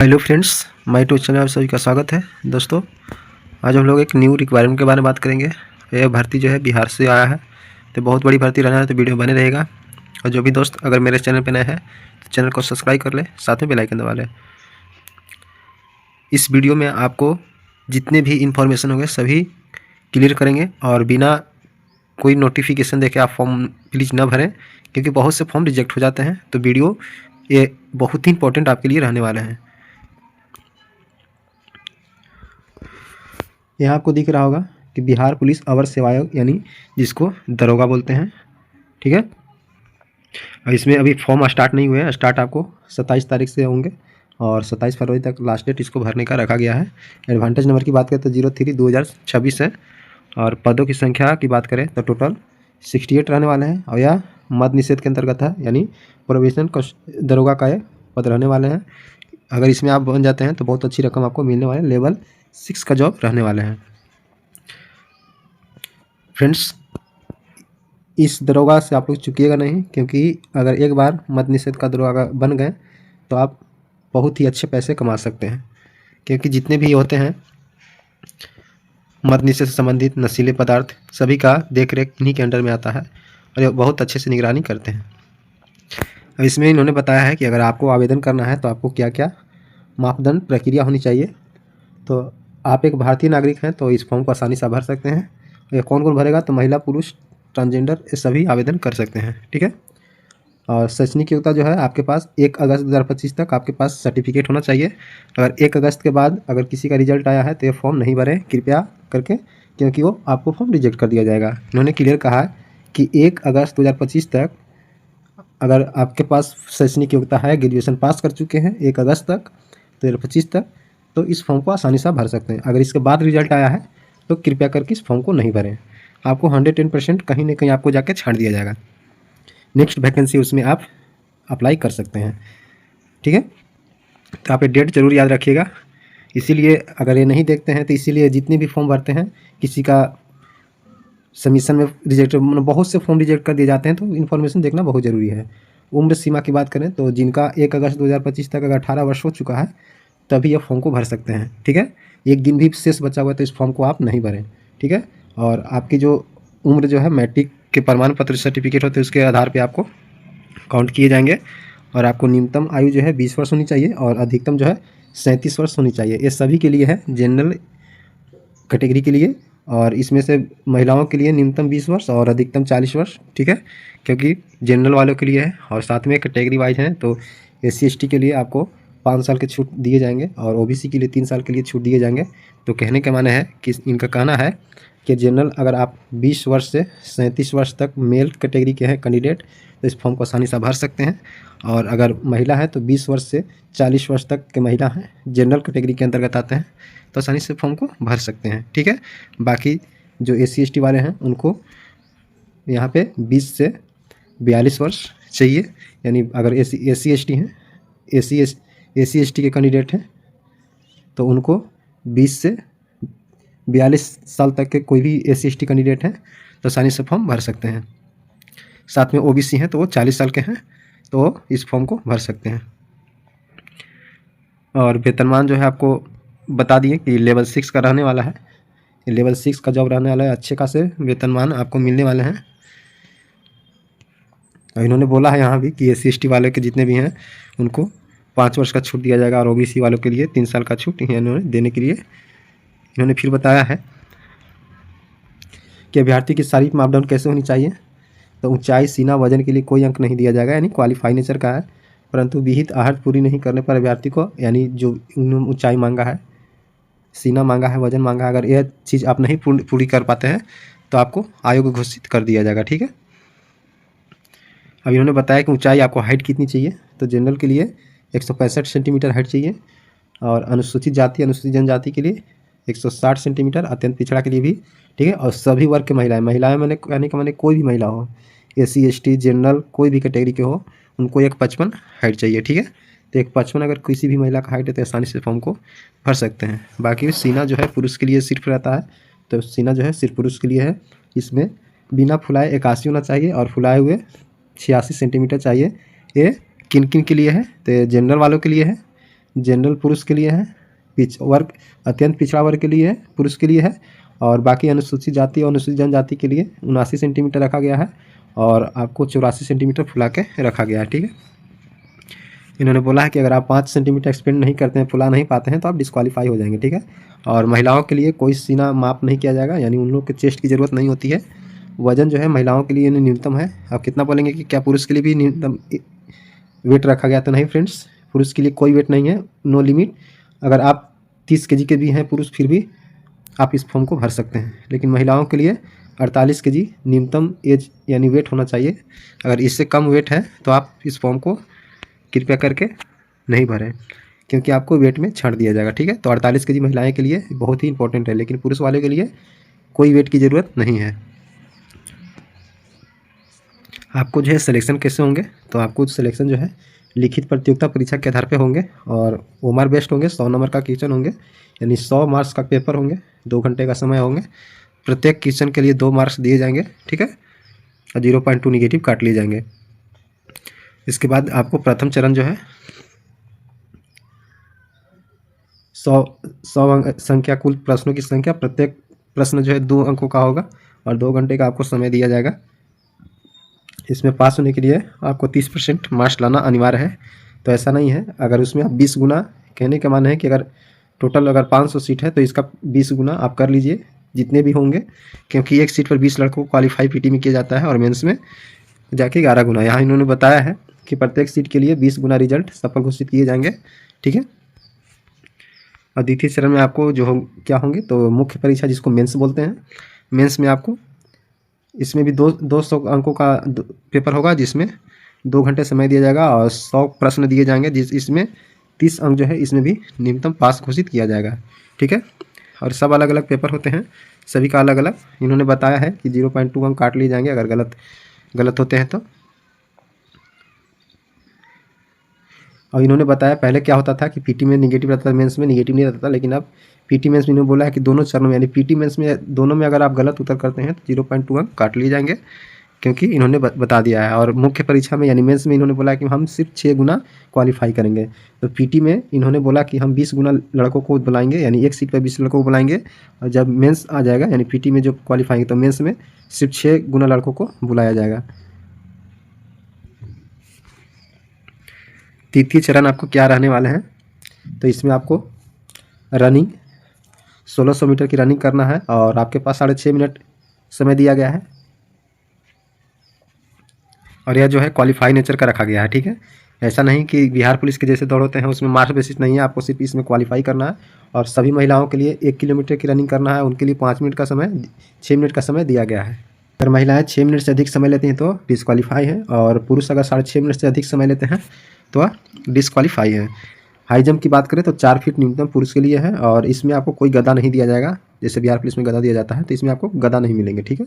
Hello friends, my YouTube channel आप सभी का स्वागत है। दोस्तों, आज हम लोग एक न्यू रिक्वायरमेंट के बारे में बात करेंगे। यह भर्ती जो है बिहार से आया है, तो बहुत बड़ी भर्ती रहना है, तो वीडियो बने रहेगा। और जो भी दोस्त अगर मेरे चैनल पर नए हैं तो चैनल को सब्सक्राइब कर लें, साथ में बेल आइकन दबा लें। इस वीडियो में आपको जितने भी इन्फॉर्मेशन होंगे सभी क्लियर करेंगे, और बिना कोई नोटिफिकेशन देके आप फॉर्म प्लीज़ ना भरें, क्योंकि बहुत से फॉर्म रिजेक्ट हो जाते हैं। तो वीडियो ये बहुत ही इंपॉर्टेंट आपके लिए रहने वाले हैं। यहाँ आपको दिख रहा होगा कि बिहार पुलिस अवर सेवा आयोग, यानी जिसको दरोगा बोलते हैं, ठीक है। और इसमें अभी फॉर्म स्टार्ट नहीं हुए हैं, स्टार्ट आपको 27 तारीख से होंगे और 27 फरवरी तक लास्ट डेट इसको भरने का रखा गया है। एडवांटेज नंबर की बात करें तो 03/2026 है, और पदों की संख्या की बात करें तो टोटल 68 रहने वाले हैं, और यह मद निषेध के अंतर्गत है, यानी प्रोबेशन दरोगा का ये पद रहने वाले हैं। अगर इसमें आप बन जाते हैं तो बहुत अच्छी रकम आपको मिलने वाले, लेवल 6 का जॉब रहने वाले हैं। फ्रेंड्स, इस दरोगा से आप लोग चुकिएगा नहीं, क्योंकि अगर एक बार मद निषेध का दरोगा बन गए तो आप बहुत ही अच्छे पैसे कमा सकते हैं, क्योंकि जितने भी होते हैं मद निषेध से संबंधित नशीले पदार्थ सभी का देख रेख इन्हीं के अंडर में आता है, और ये बहुत अच्छे से निगरानी करते हैं। अब इसमें इन्होंने बताया है कि अगर आपको आवेदन करना है तो आपको क्या क्या मापदंड प्रक्रिया होनी चाहिए। तो आप एक भारतीय नागरिक हैं तो इस फॉर्म को आसानी से भर सकते हैं। ये कौन कौन भरेगा, तो महिला, पुरुष, ट्रांसजेंडर, ये सभी आवेदन कर सकते हैं, ठीक है। और शैक्षणिक योग्यता जो है आपके पास 1 अगस्त 2025 तक आपके पास सर्टिफिकेट होना चाहिए। अगर 1 अगस्त के बाद अगर किसी का रिजल्ट आया है तो ये फॉर्म नहीं भरें कृपया करके, क्योंकि वो आपको फॉर्म रिजेक्ट कर दिया जाएगा। इन्होंने क्लियर कहा है कि 1 अगस्त 2025 तक अगर आपके पास शैक्षणिक योग्यता है, ग्रेजुएशन पास कर चुके हैं 1 अगस्त तक 2025 तक, तो इस फॉर्म को आसानी से आप भर सकते हैं। अगर इसके बाद रिजल्ट आया है तो कृपया करके इस फॉर्म को नहीं भरें, आपको 110% कहीं ना कहीं आपको जाके छांट दिया जाएगा। नेक्स्ट वैकेंसी उसमें आप अप्लाई कर सकते हैं, ठीक है। तो आप ये डेट जरूर याद रखिएगा। इसीलिए अगर ये नहीं देखते हैं तो इसीलिए जितने भी फॉर्म भरते हैं किसी का सबमिशन में रिजेक्ट, मतलब बहुत से फॉर्म रिजेक्ट कर दिए जाते हैं, तो इन्फॉर्मेशन देखना बहुत ज़रूरी है। उम्र सीमा की बात करें तो जिनका 1 अगस्त 2025 तक अगर 18 वर्ष हो चुका है तभी ये फॉर्म को भर सकते हैं, ठीक है। एक दिन भी शेष बचा हुआ है तो इस फॉर्म को आप नहीं भरें, ठीक है। और आपकी जो उम्र जो है मैट्रिक के प्रमाण पत्र सर्टिफिकेट होते हैं उसके आधार पर आपको काउंट किए जाएंगे, और आपको न्यूनतम आयु जो है 20 वर्ष होनी चाहिए और अधिकतम जो है 37 वर्ष होनी चाहिए। ये सभी के लिए है, जनरल कैटेगरी के लिए, और इसमें से महिलाओं के लिए न्यूनतम 20 वर्ष और अधिकतम 40 वर्ष, ठीक है, क्योंकि जनरल वालों के लिए है। और साथ में कैटेगरी वाइज हैं तो SC ST के लिए आपको 5 साल के छूट दिए जाएंगे, और OBC के लिए 3 साल के लिए छूट दिए जाएंगे। तो कहने का माने है कि इनका कहना है कि जनरल अगर आप 20 वर्ष से 37 वर्ष तक मेल कैटेगरी के हैं कैंडिडेट तो इस फॉर्म को आसानी से भर सकते हैं, और अगर महिला है तो 20 वर्ष से 40 वर्ष तक के महिला हैं, जनरल कैटेगरी के अंतर्गत आते हैं, तो आसानी से फॉर्म को भर सकते हैं, ठीक है। बाकी जो SC ST वाले हैं उनको यहाँ पे 20 से 42 वर्ष चाहिए, यानी अगर SC ST हैं, SC ST के कैंडिडेट हैं तो उनको 20 से 42 साल तक के कोई भी SC ST कैंडिडेट हैं तो आसानी से फॉर्म भर सकते हैं। साथ में OBC हैं तो वो 40 साल के हैं तो इस फॉर्म को भर सकते हैं। और वेतनमान जो है आपको बता दिए कि लेवल 6 का रहने वाला है, लेवल 6 का जॉब रहने वाला है, अच्छे खासे वेतनमान आपको मिलने वाले हैं। और इन्होंने बोला है यहाँ भी कि SC ST वाले के जितने भी हैं उनको 5 वर्ष का छूट दिया जाएगा, और OBC वालों के लिए 3 साल का छूट इन्होंने देने के लिए इन्होंने फिर बताया है कि अभ्यर्थी की शारीरिक मापदंड कैसे होनी चाहिए। तो ऊंचाई, सीना, वजन के लिए कोई अंक नहीं दिया जाएगा, यानी क्वालिफाई नेचर का है, परंतु विहित आहर्त पूरी नहीं करने पर अभ्यर्थी को, यानी जो ऊंचाई मांगा है, सीना मांगा है, वजन मांगा है, अगर यह चीज़ आप नहीं पूरी कर पाते हैं तो आपको आयोग घोषित कर दिया जाएगा, ठीक है। अब इन्होंने बताया कि ऊंचाई आपको हाइट कितनी चाहिए, तो जनरल के लिए 165 सेंटीमीटर हाइट चाहिए, और अनुसूचित जाति, अनुसूचित जनजाति के लिए 160 सेंटीमीटर, अत्यंत पिछड़ा के लिए भी, ठीक है। और सभी वर्ग के महिलाएं मैंने कहने का मैंने कोई भी महिला हो, SC ST जनरल कोई भी कैटेगरी के हो, उनको 155 हाइट चाहिए, ठीक है। तो 155 अगर किसी भी महिला का हाइट है तो आसानी से फॉर्म को भर सकते हैं। बाकी सीना जो है पुरुष के लिए सिर्फ रहता है, तो सीना जो है सिर्फ पुरुष के लिए है। इसमें बिना फुलाए 81 होना चाहिए और फुलाए हुए 86 सेंटीमीटर चाहिए। ये किन किन के लिए है, तो जनरल वालों के लिए है, जनरल पुरुष के लिए है, वर्ग अत्यंत पिछड़ा वर्ग के लिए है, पुरुष के लिए है, और बाकी अनुसूचित जाति और अनुसूचित जनजाति के लिए 79 सेंटीमीटर रखा गया है और आपको 84 सेंटीमीटर फुला के रखा गया है। ठीक है, इन्होंने बोला है कि अगर आप 5 सेंटीमीटर एक्सपेंड नहीं करते हैं, फुला नहीं पाते हैं, तो आप डिस्क्वालीफाई हो जाएंगे। ठीक है, और महिलाओं के लिए कोई सीना माप नहीं किया जाएगा, यानी उन लोग के चेस्ट की ज़रूरत नहीं होती है। वजन जो है महिलाओं के लिए न्यूनतम है। आप कितना बोलेंगे कि क्या पुरुष के लिए भी न्यूनतम वेट रखा गया? तो नहीं फ्रेंड्स, पुरुष के लिए कोई वेट नहीं है, नो लिमिट। अगर आप 30 kg के भी हैं पुरुष, फिर भी आप इस फॉर्म को भर सकते हैं। लेकिन महिलाओं के लिए 48 kg न्यूनतम एज यानी वेट होना चाहिए। अगर इससे कम वेट है तो आप इस फॉर्म को कृपया करके नहीं भरें, क्योंकि आपको वेट में छांट दिया जाएगा। ठीक है, तो 48 kg महिलाएं के लिए बहुत ही इंपॉर्टेंट है, लेकिन पुरुष वाले के लिए कोई वेट की ज़रूरत नहीं है। आपको जो है सिलेक्शन कैसे होंगे? तो आपको सिलेक्शन जो है लिखित प्रतियोगिता परीक्षा के आधार पे होंगे और ओमर बेस्ड होंगे। 100 नंबर का क्वेश्चन होंगे, यानी 100 मार्क्स का पेपर होंगे, 2 घंटे का समय होंगे। प्रत्येक क्वेश्चन के लिए 2 मार्क्स दिए जाएंगे। ठीक है, और 0.2 निगेटिव काट लिए जाएंगे। इसके बाद आपको प्रथम चरण जो है 100 संख्या, कुल प्रश्नों की संख्या, प्रत्येक प्रश्न जो है 2 अंकों का होगा और 2 घंटे का आपको समय दिया जाएगा। इसमें पास होने के लिए आपको 30% मार्क्स लाना अनिवार्य है। तो ऐसा नहीं है, अगर उसमें आप 20 गुना, कहने का माने है कि अगर टोटल अगर 500 सीट है तो इसका 20 गुना आप कर लीजिए, जितने भी होंगे, क्योंकि एक सीट पर 20 लड़कों को क्वालिफाई पीटी में किया जाता है और मेंस में जाके 11 गुना। यहाँ इन्होंने बताया है कि प्रत्येक सीट के लिए 20 गुना रिजल्ट सफल घोषित किए जाएंगे। ठीक है, और द्वितीय चरण में आपको जो क्या होंगे, तो मुख्य परीक्षा जिसको मेंस बोलते हैं। मेंस में आपको इसमें भी 200 अंकों का पेपर होगा, जिसमें 2 घंटे समय दिया जाएगा और 100 प्रश्न दिए जाएंगे, इसमें 30 अंक जो है इसमें भी न्यूनतम पास घोषित किया जाएगा। ठीक है, और सब अलग अलग पेपर होते हैं, सभी का अलग अलग। इन्होंने बताया है कि 0.2 अंक काट लिए जाएंगे अगर गलत होते हैं तो। और इन्होंने बताया पहले क्या होता था कि पीटी में निगेटिव रहता था, मेंस में निगेटिव नहीं रहता था, लेकिन अब पीटी मेंस में इन्होंने बोला है कि दोनों चरणों में, यानी पीटी मेंस में दोनों में अगर आप गलत उत्तर करते हैं तो 0.2 अंक काट लिए जाएंगे, क्योंकि इन्होंने बता दिया है। और मुख्य परीक्षा में यानी मेंस में इन्होंने बोला कि हम सिर्फ 6 गुना क्वालिफाई करेंगे। तो पीटी में इन्होंने बोला कि हम 20 गुना लड़कों को बुलाएंगे, यानी एक सीट पर 20 लड़कों को बुलाएंगे। और जब मेंस आ जाएगा, यानी पीटी में जो क्वालिफाई, तो मेंस में सिर्फ 6 गुना लड़कों को बुलाया जाएगा। तृतीय चरण आपको क्या रहने वाले हैं, तो इसमें आपको रनिंग 1600 मीटर की रनिंग करना है और आपके पास 6.5 मिनट समय दिया गया है। और यह जो है क्वालिफाई नेचर का रखा गया है। ठीक है, ऐसा नहीं कि बिहार पुलिस के जैसे दौड़ होते हैं उसमें मार्क्स बेसिस नहीं है, आपको सिर्फ इसमें क्वालिफाई करना है। और सभी महिलाओं के लिए 1 किलोमीटर की रनिंग करना है, उनके लिए 5 मिनट का समय, 6 मिनट का समय दिया गया है। अगर महिलाएं 6 मिनट से अधिक समय लेती हैं तो डिस्क्वालीफाई है, और पुरुष अगर 6.5 मिनट से अधिक समय लेते हैं तो डिस्क्वालीफाई है। हाई जंप की बात करें तो 4 फीट न्यूनतम पुरुष के लिए है, और इसमें आपको कोई गदा नहीं दिया जाएगा, जैसे बिहार पुलिस में गदा दिया जाता है, तो इसमें आपको गदा नहीं मिलेंगे। ठीक है,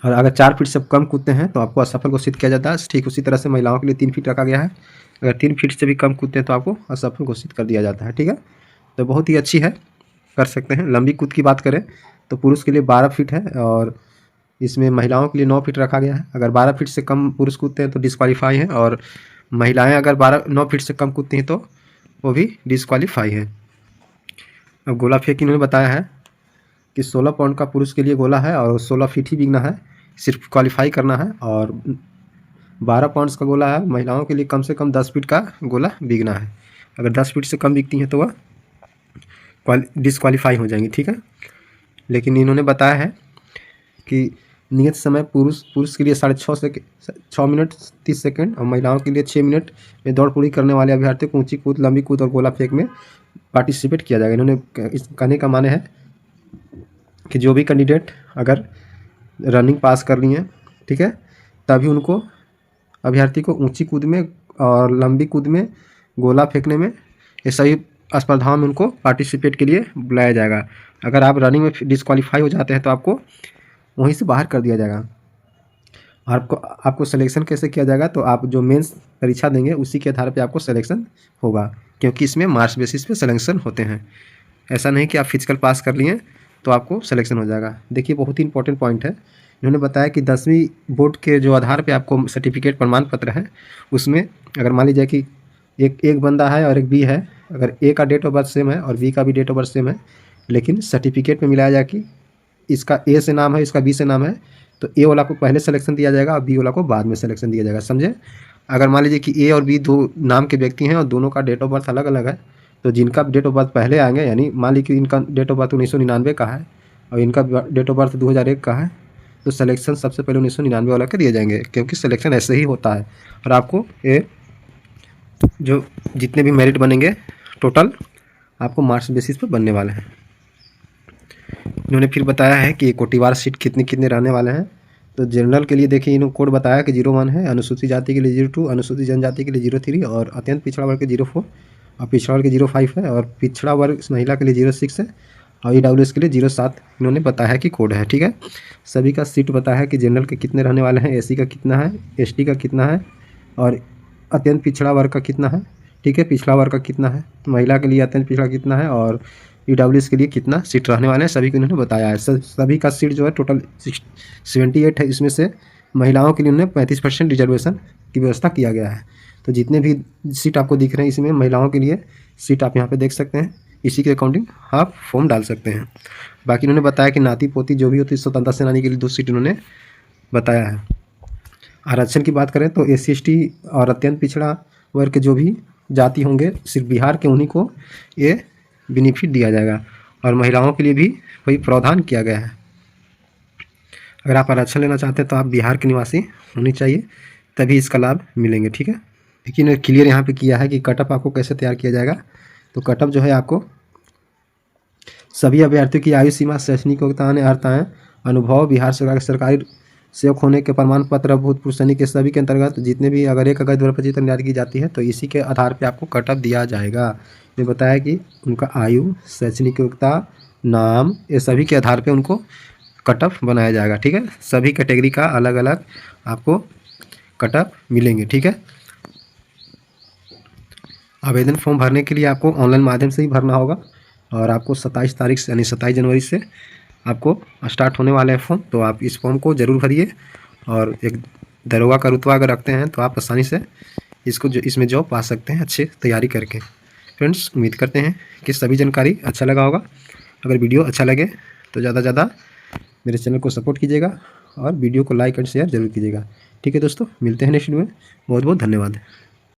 और अगर 4 फीट से कम कूदते हैं तो आपको असफल घोषित किया जाता है। ठीक उसी तरह से महिलाओं के लिए 3 फीट रखा गया है, अगर 3 फीट से भी कम कूदते हैं तो आपको असफल घोषित कर दिया जाता है। ठीक है, तो बहुत ही अच्छी है, कर सकते हैं। लंबी कूद की बात करें तो पुरुष के लिए 12 फीट है और इसमें महिलाओं के लिए 9 फीट रखा गया है। अगर 12 फीट से कम पुरुष कूदते हैं तो डिस्क्वालीफाई है, और महिलाएं अगर 9 फीट से कम कूदती हैं तो वो भी डिस्क्वालीफाई है। अब गोला फेंक इन्होंने बताया है कि 16 पाउंड का पुरुष के लिए गोला है और 16 फीट ही बिगना है, सिर्फ क्वालिफाई करना है। और 12 पाउंड्स का गोला है, महिलाओं के लिए कम से कम 10 फीट का गोला बिगना है। अगर 10 फीट से कम बिकती हैं तो वह डिस्क्वालीफाई हो जाएंगी। ठीक है, लेकिन इन्होंने बताया है कि नियत समय पुरुष के लिए 6 मिनट 30 सेकंड और महिलाओं के लिए 6 मिनट में दौड़ पूरी करने वाले अभ्यर्थियों को ऊंची कूद, लंबी कूद और गोला फेंक में पार्टिसिपेट किया जाएगा। इन्होंने इस कहने का माने है कि जो भी कैंडिडेट अगर रनिंग पास कर ली है, ठीक है, तभी उनको, अभ्यर्थी को ऊंची कूद में और लंबी कूद में, गोला फेंकने में, ये सभी स्पर्धाओं में उनको पार्टिसिपेट के लिए बुलाया जाएगा। अगर आप रनिंग में डिस्क्वालीफाई हो जाते हैं तो आपको वहीं से बाहर कर दिया जाएगा। आपको सिलेक्शन कैसे किया जाएगा, तो आप जो मेंस परीक्षा देंगे उसी के आधार पे आपको सिलेक्शन होगा, क्योंकि इसमें मार्क्स बेसिस पे सिलेक्शन होते हैं। ऐसा नहीं कि आप फिजिकल पास कर लिए तो आपको सिलेक्शन हो जाएगा। देखिए बहुत ही इंपॉर्टेंट पॉइंट है, इन्होंने बताया कि 10वीं बोर्ड के जो आधार पे आपको सर्टिफिकेट प्रमाण पत्र है, उसमें अगर मान लीजिए कि एक एक बंदा है और एक बी है, अगर ए का डेट ऑफ बर्थ सेम है और बी का भी डेट ऑफ बर्थ सेम है, लेकिन सर्टिफिकेट में मिलाया जाए कि इसका ए से नाम है, इसका बी से नाम है, तो ए वाला को पहले सिलेक्शन दिया जाएगा और बी वाला को बाद में सिलेक्शन दिया जाएगा, समझे। अगर मान लीजिए कि ए और बी दो नाम के व्यक्ति हैं और दोनों का डेट ऑफ बर्थ अलग अलग है, तो जिनका डेट ऑफ बर्थ पहले आएंगे, यानी मान लीजिए कि इनका डेट ऑफ बर्थ 1999 का है और इनका डेट ऑफ बर्थ 2001 का है, तो सिलेक्शन सबसे पहले 1999 वाला के दिए जाएंगे, क्योंकि सिलेक्शन ऐसे ही होता है। और आपको ये जो जितने भी मेरिट बनेंगे टोटल आपको मार्क्स बेसिस पर बनने वाले हैं। इन्होंने फिर बताया है कि कोटिवार सीट कितने कितने रहने वाले हैं। तो जनरल के लिए देखिए इन्होंने कोड बताया कि 01 है, अनुसूचित जाति के लिए 02, अनुसूचित जनजाति के लिए 03 और अत्यंत पिछड़ा वर्ग के 04 और पिछड़ा वर्ग के 05 है और पिछड़ा वर्ग महिला के लिए 06 है और EWS के लिए 07 इन्होंने बताया है कि कोड है, ठीक है। सभी का सीट बताया है कि जनरल के कितने रहने वाले हैं, SC का कितना है, ST का कितना है और अत्यंत पिछड़ा वर्ग का कितना है, ठीक है, पिछड़ा वर्ग का कितना है, महिला के लिए अत्यंत पिछड़ा कितना है और EWS के लिए कितना सीट रहने वाले हैं, सभी को इन्होंने बताया है। सभी का सीट जो है टोटल 78 है, इसमें से महिलाओं के लिए उन्होंने 35% रिजर्वेशन की व्यवस्था किया गया है। तो जितने भी सीट आपको दिख रहे हैं इसमें महिलाओं के लिए सीट आप यहाँ पे देख सकते हैं, इसी के अकॉर्डिंग आप फॉर्म डाल सकते हैं। बाकी इन्होंने बताया कि नाती पोती जो भी होती है स्वतंत्रता सेनानी के लिए 2 सीट इन्होंने बताया है। आरक्षण की बात करें तो SC ST और अत्यंत पिछड़ा वर्ग के जो भी जाति होंगे सिर्फ बिहार के उन्हीं को ये बेनिफिट दिया जाएगा और महिलाओं के लिए भी वही प्रावधान किया गया है। अगर आप आरक्षण लेना चाहते हैं तो आप बिहार के निवासी होनी चाहिए, तभी इसका लाभ मिलेंगे, ठीक है। लेकिन क्लियर यहाँ पे किया है कि कटअप आपको कैसे तैयार किया जाएगा। तो कटअप जो है आपको सभी अभ्यर्थियों की आयु सीमा, शैक्षणिक योग्यताएं, अनुभव, बिहार सरकार के सरकारी सेवक होने के प्रमाण पत्र, भूतपूर्व सैनिक के सभी के अंतर्गत जितने भी अगर 1 अगस्त 2025 तक जारी की जाती है तो इसी के आधार पे आपको कटअप दिया जाएगा। ये बताया कि उनका आयु, शैक्षणिक योग्यता, नाम, ये सभी के आधार पे उनको कटअप बनाया जाएगा, ठीक है। सभी कैटेगरी का अलग अलग आपको कटअप मिलेंगे, ठीक है। आवेदन फॉर्म भरने के लिए आपको ऑनलाइन माध्यम से ही भरना होगा और आपको 27 तारीख से यानी 27 जनवरी से आपको स्टार्ट होने वाले हैं फॉर्म। तो आप इस फॉर्म को ज़रूर भरिए और एक दरोगा का रुतबा अगर रखते हैं तो आप आसानी से इसमें जॉब पा सकते हैं अच्छे तैयारी करके। फ्रेंड्स, उम्मीद करते हैं कि सभी जानकारी अच्छा लगा होगा। अगर वीडियो अच्छा लगे तो ज़्यादा से ज़्यादा मेरे चैनल को सपोर्ट कीजिएगा और वीडियो को लाइक एंड शेयर जरूर कीजिएगा, ठीक है दोस्तों। मिलते हैं नेक्स्ट वीडियो में, बहुत बहुत धन्यवाद।